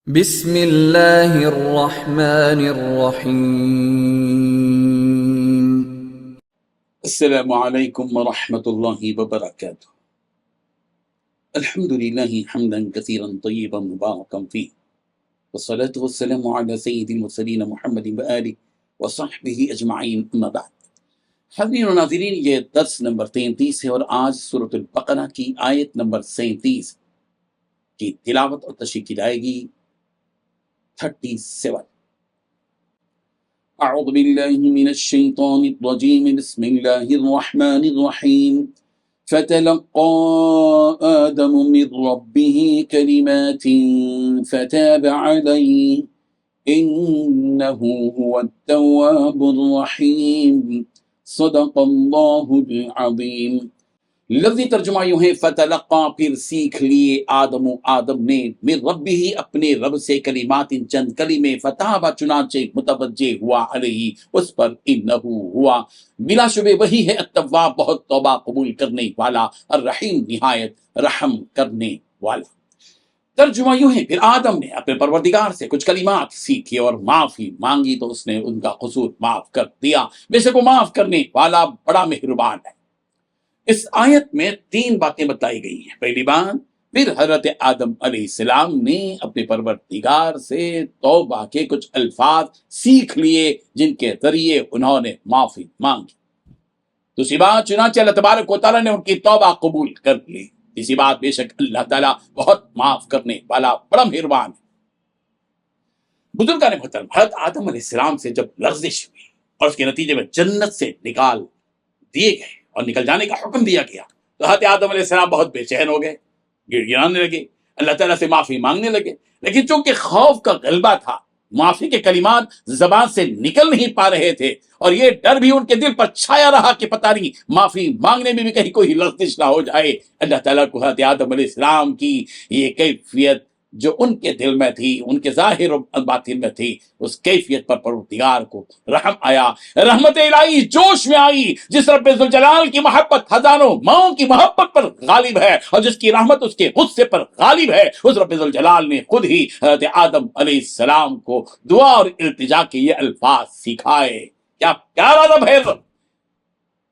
بسم اللہ الرحمن الرحیم۔ السلام علیکم ورحمۃ اللہ وبرکاتہ۔ الحمد للہ حمدا کثیرا طیبا مبارکا فیہ، والصلاة والسلام علی سید المرسلین محمد وآلہ وصحبہ اجمعین، اما بعد۔ حاضرین و ناظرین، یہ درس نمبر 33 ہے اور آج سورۃ البقرہ کی آیت نمبر 37 کی تلاوت اور تشریح کی جائے گی 37۔ اعوذ باللہ من الشیطان الرجیم، بسم اللہ الرحمن الرحیم۔ فتلقى آدم من ربه كلمات فتاب عليه إنه هو التواب الرحیم۔ صدق اللہ العظیم۔ لفظی ترجمہ یوں ہے، فتلقا پھر سیکھ لیے آدم نے، من ربہ اپنے رب سے، کلمات چند کلمے، فتاب چنانچہ متوجہ ہوا، علیہ اس پر، انہ ہوا بلا شبہ وہی ہے، التواب بہت توبہ قبول کرنے والا، الرحیم نہایت رحم کرنے والا۔ ترجمہ یوں ہے، پھر آدم نے اپنے پروردگار سے کچھ کلمات سیکھی اور معافی مانگی تو اس نے ان کا قصور معاف کر دیا، بے شک وہ معاف کرنے والا بڑا مہربان ہے۔ اس آیت میں 3 باتیں بتائی گئی ہیں۔ پہلی بات، پھر حضرت آدم علیہ السلام نے اپنے پروردگار سے توبہ کے کچھ الفاظ سیکھ لیے جن کے ذریعے انہوں نے معافی مانگی۔ دوسری بات، چنانچہ اللہ تبارک و تعالیٰ نے ان کی توبہ قبول کر لی۔ تیسری بات، بے شک اللہ تعالیٰ بہت معاف کرنے والا بڑا مہربان ہے۔ بزرگان محترم، حضرت آدم علیہ السلام سے جب لغزش ہوئی اور اس کے نتیجے میں جنت سے نکال دیے گئے اور نکل جانے کا حکم دیا گیا تو حضرت آدم علیہ السلام بہت بے چین ہو گئے، گڑ گڑانے لگے، اللہ تعالیٰ سے معافی مانگنے لگے، لیکن چونکہ خوف کا غلبہ تھا، معافی کے کلمات زبان سے نکل نہیں پا رہے تھے، اور یہ ڈر بھی ان کے دل پر چھایا رہا کہ پتہ نہیں معافی مانگنے میں بھی کہیں کوئی لغزش نہ ہو جائے۔ اللہ تعالیٰ کو حضرت آدم علیہ السلام کی یہ کیفیت جو ان کے دل میں تھی، ان کے ظاہر و باطن میں تھی، اس کیفیت پر پروردگار کو رحم آیا، رحمت الہی جوش میں آئی۔ جس رب ذوالجلال کی محبت ہزاروں ماؤں کی محبت پر غالب ہے اور جس کی رحمت اس کے غصے پر غالب ہے، اس رب ذوالجلال نے خود ہی حضرت آدم علیہ السلام کو دعا اور التجا کے یہ الفاظ سکھائے۔ کیا پیارا رب ہے!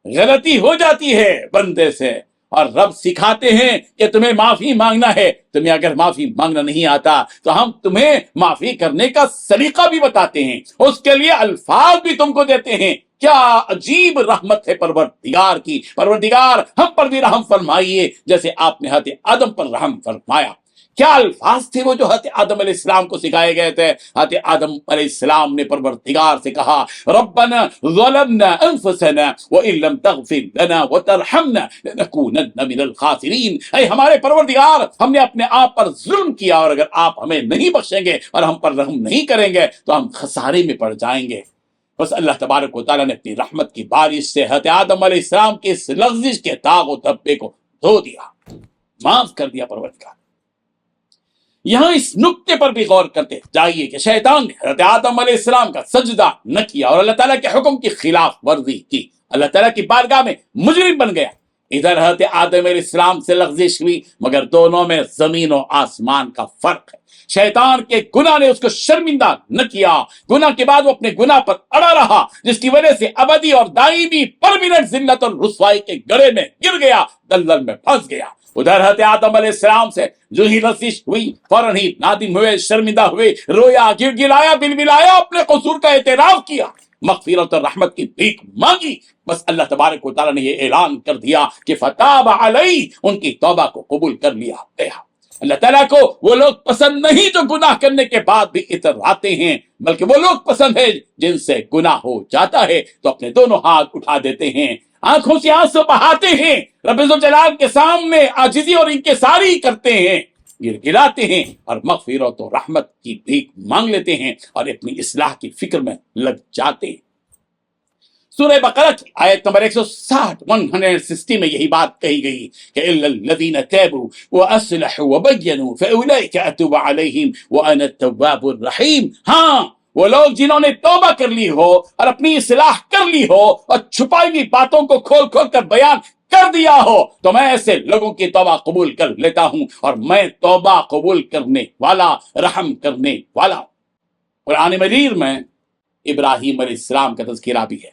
غلطی ہو جاتی ہے بندے سے اور رب سکھاتے ہیں کہ تمہیں معافی مانگنا ہے، تمہیں اگر معافی مانگنا نہیں آتا تو ہم تمہیں معافی کرنے کا سلیقہ بھی بتاتے ہیں، اس کے لیے الفاظ بھی تم کو دیتے ہیں۔ کیا عجیب رحمت ہے پروردگار کی! پروردگار ہم پر بھی رحم فرمائیے جیسے آپ نے حضرت آدم پر رحم فرمایا۔ کیا الفاظ تھے وہ جو حضرت آدم علیہ السلام کو سکھائے گئے تھے؟ حضرت آدم علیہ السلام نے پروردگار سے کہا، ربنا ظلمنا انفسنا وان لم تغفر لنا وترحمنا لنکونن من الخاسرین۔ اے ہمارے پروردگار، ہم نے اپنے آپ پر ظلم کیا اور اگر آپ ہمیں نہیں بخشیں گے اور ہم پر رحم نہیں کریں گے تو ہم خسارے میں پڑ جائیں گے۔ بس اللہ تبارک و تعالیٰ نے اپنی رحمت کی بارش سے حضرت آدم علیہ السلام کے اس لغزش کے داغ و دھبے کو دھو دیا، معاف کر دیا پروردگار۔ یہاں اس نکتے پر بھی غور کرتے جائیے کہ شیطان نے حضرت آدم علیہ السلام کا سجدہ نہ کیا اور اللہ تعالیٰ کے حکم کی خلاف ورزی کی، اللہ تعالیٰ کی بارگاہ میں مجرم بن گیا۔ ادھر حضرت آدم علیہ السلام سے لغزش ہوئی، مگر دونوں میں زمین و آسمان کا فرق ہے۔ شیطان کے گناہ نے اس کو شرمندہ نہ کیا، گناہ کے بعد وہ اپنے گناہ پر اڑا رہا، جس کی وجہ سے ابدی اور دائمی پرمیننٹ ذلت اور رسوائی کے گڑھے میں گر گیا، دلدل میں پھنس گیا۔ ادھر حضرت آدم علیہ السلام سے جو ہی لغزش ہوئی، فوراً ہی نادم ہوئے، شرمندہ ہوئے، رویا، گر گرایا، بلبلایا، اپنے قصور کا اعتراف کیا، مغفرت اور رحمت کی بھیک مانگی۔ بس اللہ تبارک و تعالیٰ نے یہ اعلان کر دیا کہ فتاب علیہ، ان کی توبہ کو قبول کر لیا گیا۔ اللہ تعالیٰ کو وہ لوگ پسند نہیں جو گناہ کرنے کے بعد بھی اتراتے ہیں، بلکہ وہ لوگ پسند ہیں جن سے گناہ ہو جاتا ہے تو اپنے دونوں ہاتھ اٹھا دیتے ہیں، آنکھوں سے آنسو بہاتے ہیں، رب ذوالجلال کے سامنے عاجزی اور انکساری کرتے ہیں، گر گراتے ہیں اور مغفرت و رحمت کی بھیک مانگ لیتے ہیں اور اپنی اصلاح کی فکر میں لگ جاتے ہیں۔ سورہ بقرہ کی آیت نمبر 160 میں یہی بات کہی گئی کہ الا الذین تابوا واصلحوا وبینوا فاولئک اتوب علیہم وانا التواب الرحیم۔ ہاں، وہ لوگ جنہوں نے توبہ کر لی ہو اور اپنی اصلاح کر لی ہو اور چھپائی ہوئی باتوں کو کھول کھول کر بیان کر دیا ہو تو میں ایسے لوگوں کی توبہ قبول کر لیتا ہوں، اور میں توبہ قبول کرنے والا، رحم کرنے والا۔ قرآن مجید میں ابراہیم علیہ السلام کا تذکرہ بھی ہے،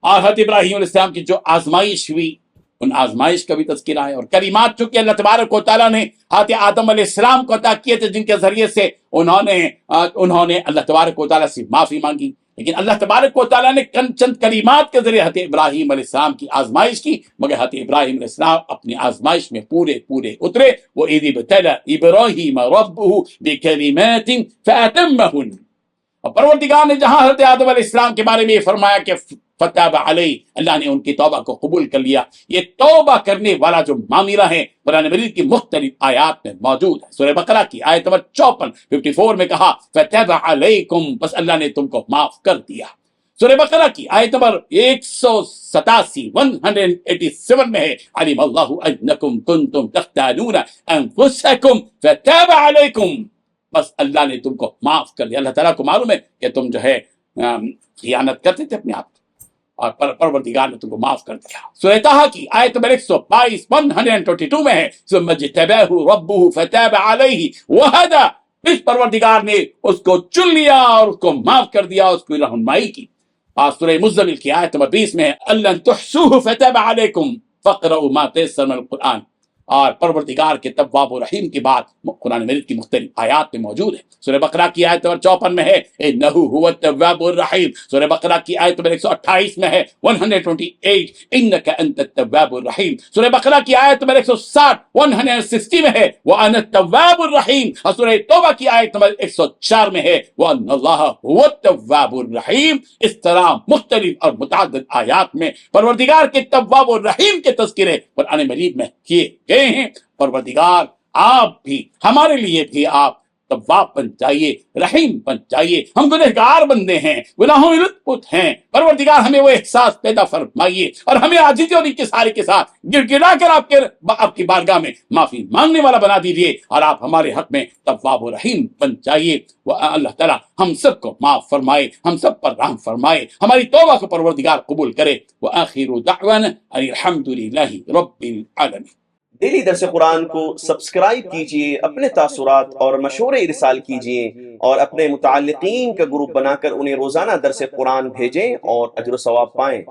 اور حضرت ابراہیم علیہ السلام کی جو آزمائش ہوئی ان آزمائش کا بھی تذکرہ ہے، اور کلمات چونکہ اللہ تبارک و تعالیٰ نے حضرت آدم علیہ السلام کو عطا کیے تھے، جن کے ذریعے سے انہوں نے اللہ تبارک و تعالیٰ سے معافی مانگی، لیکن اللہ تبارک و تعالیٰ نے چند کلمات کے ذریعے حضرت ابراہیم علیہ السلام کی آزمائش کی، مگر حضرت ابراہیم علیہ السلام اپنی آزمائش میں پورے اترے۔ وَإِذِ ابْتَلَى إِبْرَاهِيمَ رَبُّهُ بِكَلِمَاتٍ فَأَتَمَّهُنَّ، اور پروردگار نے جہاں حضرت آدم علیہ السلام کے بارے میں یہ فرمایا کہ فتاب علیہ، اللہ نے ان کی توبہ کو قبول کر لیا، یہ توبہ کرنے والا جو معاملہ ہے قرآن مجید کی مختلف آیات میں موجود ہے۔ سورہ بقرہ کی آیت نمبر 54 میں کہا فتاب علیکم، بس اللہ نے تم کو معاف کر دیا۔ سورہ بقرہ کی آیت نمبر 187 میں ہے علم اللہ انکم کنتم تختانون انفسکم فتاب علیکم، بس اللہ نے تم کو معاف کر دیا۔ اللہ تعالیٰ کو معلوم ہے کہ تم جو ہے خیانت کرتے تھے اپنے آپ کو، اور پروردگار نے تم کو معاف کر دیا۔ سورہ طٰہٰ کی آیت نمبر 122 میں ہے ثم اجتباہ ربہ فتاب علیہ وہدی، اس پروردگار نے اس کو چن لیا اور اس کو معاف کر دیا، اس کو رہنمائی کی۔ اور سورہ مزمل کی آیت نمبر 20 میں ہے اَلَّن تُحْصُوهُ فَتَابَ عَلَيْكُمْ فَاقْرَؤُوا مَا تَيَسَّرَ مِنَ الْقُرْآنِ، اور پروردگار کے تواب و رحیم کی بات قرآن مجید کی مختلف آیات میں موجود ہے۔ سورہ بقرہ کی آیت نمبر 54 میں ہے اِنَّهُ هُوَ التَّوَّابُ الرَّحِيمُ، سورہ بقرہ کی آیت نمبر 128 میں ہے 128 إِنَّكَ أَنْتَ التَّوَّابُ الرَّحِيمُ، سورہ بقرہ کی آیت نمبر 160 میں ہے وَأَنَا التَّوَّابُ الرَّحِيمُ، اور سورہ توبہ کی آیت نمبر 104 میں ہے وَأَنَّ اللَّهَ هُوَ التَّوَّابُ الرَّحِيمُ۔ اس طرح مختلف اور متعدد آیات میں پروردگار کے تواب و رحیم کے تذکرے قرآن مجید میں کیے گئے ہیں۔ پروردگار آپ بھی، ہمارے لیے بھی آپ تواب بن جائیے، رحیم بن جائیے۔ ہم گنہگار بندے ہیں، گناہوں میں لت پت ہیں، پروردگار ہمیں وہ احساس پیدا فرمائیے، اور ہمیں عاجزی اور انکساری کے ساتھ گر گرا کر آپ کی بارگاہ میں معافی مانگنے والا بنا دیجیے، اور آپ ہمارے حق میں تواب و رحیم بن جائیے۔ اللہ تعالیٰ ہم سب کو معاف فرمائے، ہم سب پر رحم فرمائے، ہماری توبہ کو پروردگار قبول کرے۔ وآخر دعوانا ان الحمد للہ رب العالمین۔ ڈیلی درس قرآن کو سبسکرائب کیجئے، اپنے تاثرات اور مشورے ارسال کیجئے، اور اپنے متعلقین کا گروپ بنا کر انہیں روزانہ درس قرآن بھیجیں اور اجر و ثواب پائیں۔